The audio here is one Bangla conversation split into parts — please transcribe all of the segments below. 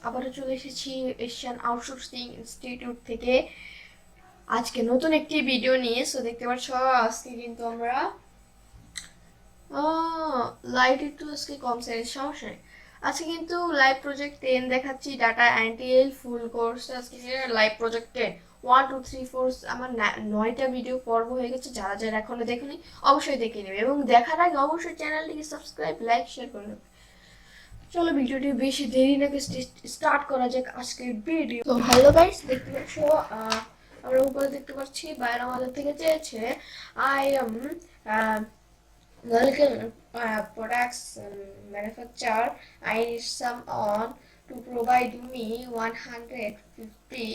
আবারও চলে এসেছি এশিয়ান আউটসোর্সিং ইনস্টিটিউট থেকে আজকে নতুন একটি ভিডিও নিয়ে। সো দেখতে পাচ্ছ আজকে কিন্তু আমরা লাইট একটু আজকে কম সাইজের সমস্যা নেই। আজকে কিন্তু লাইভ প্রজেক্ট 10 দেখাচ্ছি, ডাটা এনটিএল ফুল কোর্স। আজকে লাইভ প্রজেক্ট 10 1 2 3 4 আমার 9টা ভিডিও পর্ব হয়ে গেছে। যারা যারা এখনো দেখেনি অবশ্যই দেখে নেবে, এবং দেখার আগে অবশ্যই চ্যানেলটিকে সাবস্ক্রাইব লাইক শেয়ার করে নেবে। চলো ভিডিওটি বেশি দেরি না স্টার্ট করা যাক আজকের ভিডিও। তো হ্যালো গাইস, দেখতে পাচ্ছ আমরা উপরে দেখতে পাচ্ছি বাইরে আমাদের থেকে চেয়েছে I am medical products manufacturer. I need someone to provide me 150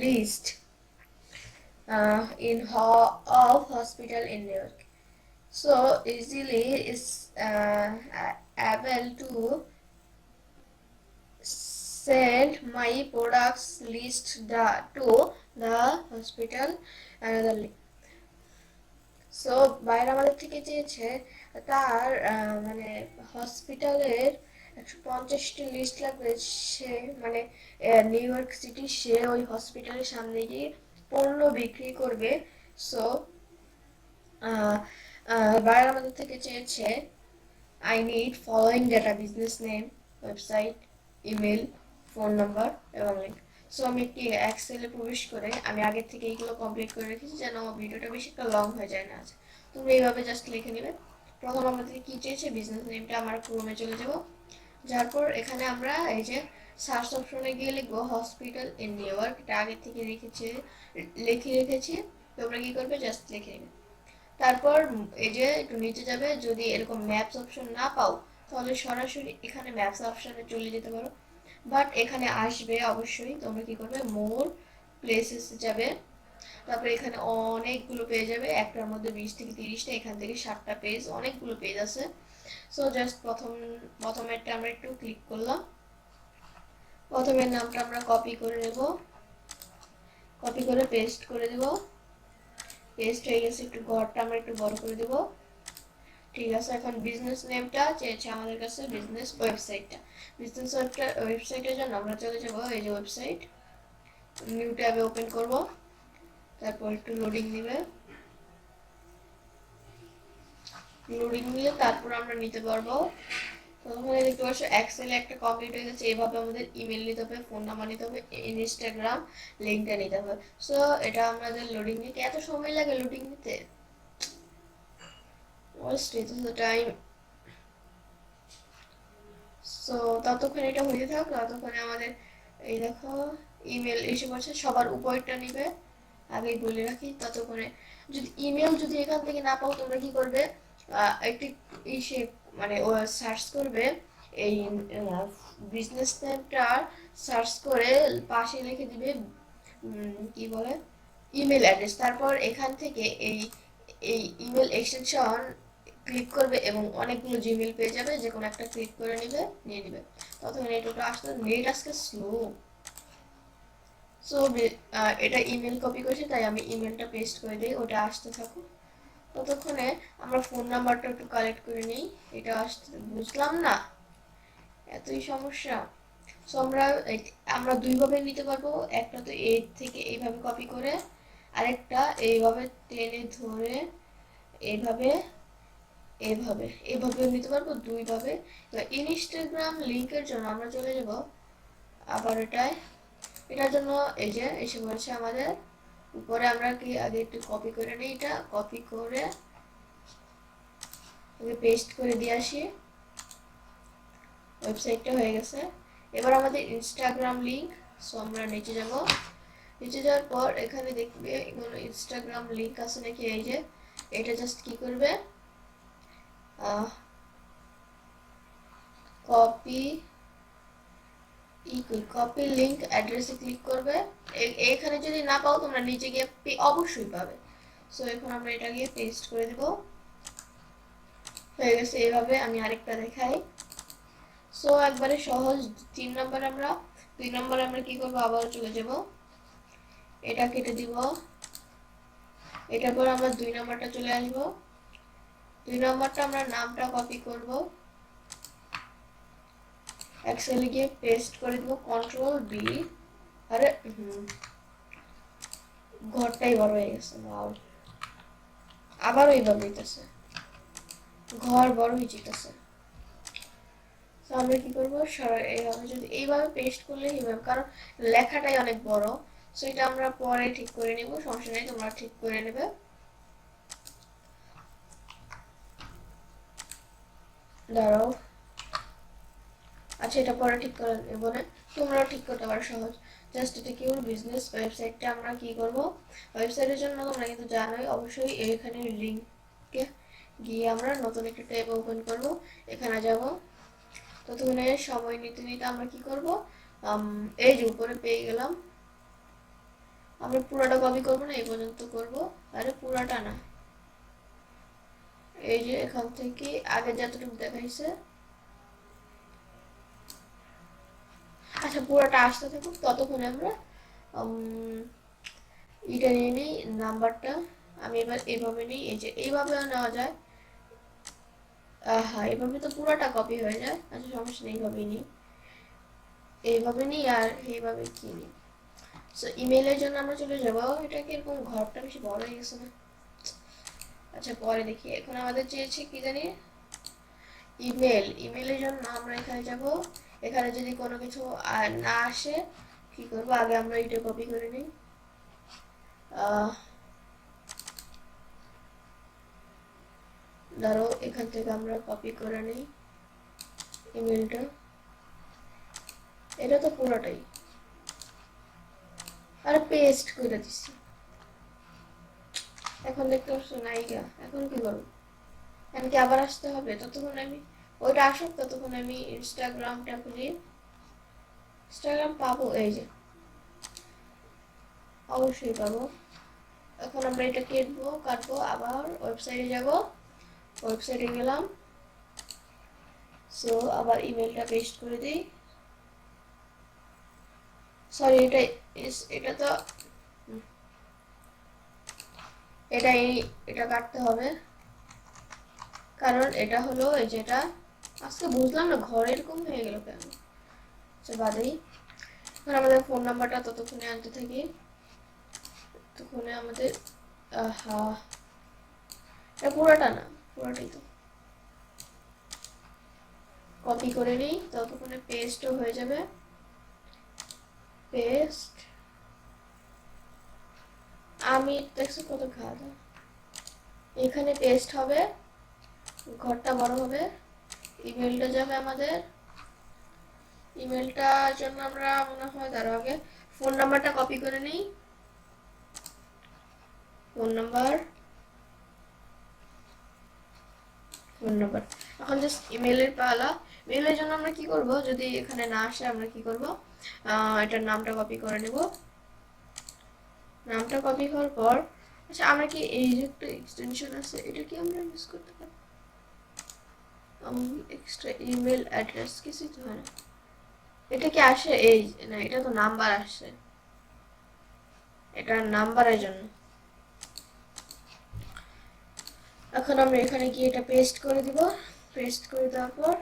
list of hospital in New York. So easily is able to send my products list to the hospital another link. So বাইরে আমাদের থেকে চেয়েছে তার মানে হসপিটালের 150টি লিস্ট লাগবে। সে মানে নিউ ইয়র্ক সিটি, সে ওই হসপিটালের সামনে গিয়ে পণ্য বিক্রি করবে। সো বাইরে আমাদের থেকে চেয়েছে I need following data: business name, website, email, phone number এবং লিঙ্ক। সো আমি একটি এক্সেলে প্রবেশ করে আমি আগের থেকে এইগুলো কমপ্লিট করে রেখেছি যেন ভিডিওটা বেশি একটা লং হয়ে যায় না। তুমি এইভাবে জাস্ট লিখে নেবে। প্রথম আমাদের কি চেয়েছে, বিজনেস নেমটা আমরা ক্রোমে চলে যাব। যার পর এখানে আমরা এই যে সার্চ অপশনে গিয়ে লিখবো হসপিটাল ইন নিউ ইয়র্ক। এটা আগে থেকে লিখে রেখেছি। তোমরা কি করবে, জাস্ট লিখে নেবে। তারপর এই যে একটু নিচে যাবে, যদি এরকম ম্যাপস অপশন না পাও তাহলে সরাসরি এখানে ম্যাপস অপশনে চলে যেতে পারো, বাট এখানে আসবে অবশ্যই। তোমরা কি করবে, মোর প্লেসেস যাবে। তারপরে এখানে অনেকগুলো পেজ যাবে, একটার মধ্যে 20 থেকে 30টা, এখান থেকে 7টা পেজ, অনেকগুলো পেজ আছে। সো জাস্ট প্রথমেরটা আমরা একটু ক্লিক করলাম। প্রথমের নামটা আমরা কপি করে নেব, কপি করে পেস্ট করে দেব। পেস্ট হয়ে গেছে, একটু ঘরটা আমরা একটু বড় করে দেব। ঠিক আছে, এখন বিজনেস নেমটা চেয়েছে আমাদের কাছে, বিজনেস ওয়েবসাইটটা। বিজনেস ওয়েবসাইটের জন্য আমরা চলে যাব এই যে ওয়েবসাইট, নিউ ট্যাবে ওপেন করব। তারপর একটু লোডিং নিবে, লোডিং নিলে তারপর আমরা নিতে পারবো। ওখানে দেখতে পাচ্ছ এক্সেলে একটা কমপ্লিট হয়ে গেছে। এভাবে আমাদের ইমেল নিতে হবে, ফোন নাম্বার নিতে হবে, ইনস্টাগ্রাম লিঙ্কটা নিতে হবে। সো এটা আমাদের লোডিং নিতে এত সময় লাগে, লোডিং নিতে টাইম। সো ততক্ষণ এটা হয়ে থাক, ততক্ষণে আমাদের এই দেখো ইমেল এসে পড়ছে। সবার উপরটা নিবে, আগেই বলে রাখি। ততক্ষণে যদি ইমেল যদি এখান থেকে না পাও, তোমরা কি করবে, একটি ইসে মানে ও সার্চ করবে, এই বিজনেস নেমটার সার্চ করে পাশে লিখে দিবে কি বলে ইমেল অ্যাড্রেস। তারপর এখান থেকে এই এই ইমেল এক্সটেনশন ক্লিক করবে এবং অনেকগুলো জিমেল পেয়ে যাবে, যে কোনো একটা ক্লিক করে নিয়ে নিবে। ততক্ষণ নেটটা আসতে, নেট আজকে স্লো। সো এটা ইমেল কপি করেছি, তাই আমি ইমেলটা পেস্ট করে দিই, ওটা আসতে থাকুক। ততক্ষণে আমরা ফোন নাম্বারটা একটু কালেক্ট করে নিই। এটা আসতে বুঝলাম না, এতই সমস্যা। সো আমরা দুইভাবে নিতে পারবো, একটা তো এই থেকে এইভাবে কপি করে, আরেকটা এইভাবে টেনে ধরে এইভাবে এইভাবে নিতে পারবো, দুইভাবে। এবার ইনস্টাগ্রাম লিংকের জন্য আমরা চলে যাব আবার এটার জন্য এই যে এসে বলছে আমাদের উপরে। আমরা কি আগে একটু কপি করে নিই, এটা কপি করে পেস্ট করে দিয়ে আসি। ওয়েবসাইটটা হয়ে গেছে। এবার আমাদের ইনস্টাগ্রাম লিংক। সো আমরা নিচে যাব, নিচে যাওয়ার পর এখানে দেখবে কোনো ইনস্টাগ্রাম লিংক আছে নাকি, এই যে এটা জাস্ট কি করবে, কপি লিংক অ্যাড্রেসে ক্লিক করবে। এখানে যদি না পাও তোমরা নিচে গিয়ে অবশ্যই পাবে। সো এখন আমরা এটা গিয়ে পেস্ট করে দেব, হয়ে গেছে। এভাবে আমি আরেকটা দেখাই। সো একবারে সহজ। 2 নম্বরে আমরা কি করবো, আবার চলে যাব, এটা কেটে দিব। এটার পর আমরা 2 নম্বরটা চলে আসবো। 2 নম্বরটা আমরা নামটা কপি করব, এক্সেলে গিয়ে পেস্ট করে দিব কন্ট্রোল বি। আরে ঘরটাই বড় হয়ে গেছে, ওয়াও। আবার এইভাবে হইতেছে, ঘর বড় হয়ে যেতেছে। তো আমরা কি করবো, এইভাবে যদি এইভাবে পেস্ট করলে এইভাবে, কারণ লেখাটাই অনেক বড়, সো এটা আমরা পরে ঠিক করে নিব, সমস্যা নেই, তোমরা ঠিক করে নেবে। দাঁড়াও, আচ্ছা এটা পরে ঠিক করে নেব না, তোমরাও ঠিক করতে পারো সহজ। জাস্ট এটা কি হলো, বিজনেস ওয়েবসাইটটা আমরা কি করব, ওয়েবসাইটের জন্য তোমরা কিন্তু জানোই অবশ্যই এখানে লিংকে গিয়ে আমরা নতুন একটা ট্যাব ওপেন করব, এখানে যাব। ততক্ষণে সময় নিতে নিতে আমরা কি করব, এই যে উপরে পেয়ে গেলাম, আমরা পুরাটা কপি করব না, এই পর্যন্ত করব। আরে পুরাটা না, এই যে এখান থেকে আগে যতটুকু দেখাইছে, আচ্ছা পুরাটা আসতে থাকুক, ততক্ষণে আমরা এটা নিয়ে নিই নাম্বারটা। আমি এবার এইভাবে নিই, এই যে এইভাবেও নেওয়া যায়। হ্যাঁ এইভাবে তো পুরাটা কপি হয়ে যায়, আচ্ছা সমস্যা নেই, এইভাবেই নিই, এইভাবে নিই আর এইভাবে কি নিই। সো ইমেইলের জন্য আমরা চলে যাবো, এটা কি এরকম ঘরটা বেশি বড় হয়ে গেছে না, আচ্ছা পরে দেখি। এখন আমাদের চেয়েছে কি জানি, ইমেল। ইমেলের জন্য আমরা এখানে যাব, এখানে যদি কোনো কিছু না আসে কি করবো, আগে আমরা এটা কপি করে নিই। ধরো এখান থেকে আমরা কপি করে নিই ইমেলটা, এটা তো পুরোটাই, আর পেস্ট করে দিচ্ছি। এখন দেখতে পাচ্ছ নাইগা, এখন কি করবো, এখন কি আবার আসতে হবে, ততক্ষণ আমি ওইটা আসুক, ততক্ষণ আমি ইনস্টাগ্রামটা খুলি। ইনস্টাগ্রাম পাবো, এই যে অবশ্যই পাবো। এখন আমরা এটা কাটবো, আবার ওয়েবসাইটে যাব, ওয়েবসাইটে গেলাম, সো আবার ইমেলটা পেস্ট করে দিই। সরি এটা তো এটা কাটতে হবে, কারণ এটা হলো এই যেটা আজকে বুঝলাম না ঘর এরকম হয়ে গেল কেন, আচ্ছা বাদেই। এখন আমাদের ফোন নাম্বারটা ততক্ষণে আনতে থাকি, ততক্ষণে আমাদের এটা পুরোটা না, পুরোটাই তো কপি করে নিই, ততক্ষণে পেস্টও হয়ে যাবে। পেস্ট, আমি দেখছি কত খাওয়া, এখানে পেস্ট হবে, ঘরটা বড় হবে, ইমেলটা যাবে আমাদের। ইমেলটার জন্য আমরা মনে হয় তার আগে ফোন নাম্বারটা কপি করে নিই, ফোন নাম্বার। এখন জাস্ট ইমেলের পালা। ইমেলের জন্য আমরা কি করব, যদি এখানে না আসে আমরা কি করব, এটার নামটা কপি করে নেব। নামটা কপি করার পর, আচ্ছা আমরা কি এই যে একটা এক্সটেনশন আছে, এটা কি আমরা ইউজ করতে পারি, এক্সট্রা ইমেল অ্যাড্রেস কিছুই তো হয় না, এটা কি আসে, এই না এটা তো নাম্বার আসে, এটা নাম্বারের জন্য। এখন আমরা এখানে গিয়ে এটা পেস্ট করে দিব, পেস্ট করে দেওয়ার পর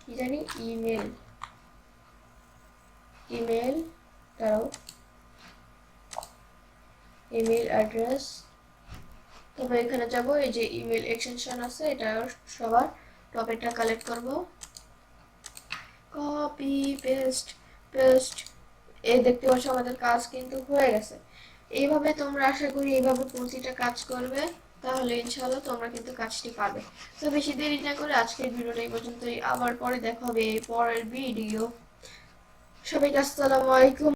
কি জানি ইমেল, ইমেল দাও, ইমেল অ্যাড্রেস, তবে এখানে যাব, এই যে ইমেল এক্সটেনশন আছে এটা সবার টপিকটা কালেক্ট করব, কপি পেস্ট পেস্ট, এই দেখতে পাচ্ছ আমাদের কাজ কিন্তু হয়ে গেছে। এইভাবে তোমরা আশা করি এইভাবে প্রতিটা কাজ করবে, তাহলে ইনশাআল্লাহ তোমরা কিন্তু কাজটি পাবে। তো বেশি দেরি না করে আজকের ভিডিওটা এই পর্যন্তই, আবার পরে দেখা হবে পরের ভিডিও। সবাইকে আসসালামু আলাইকুম।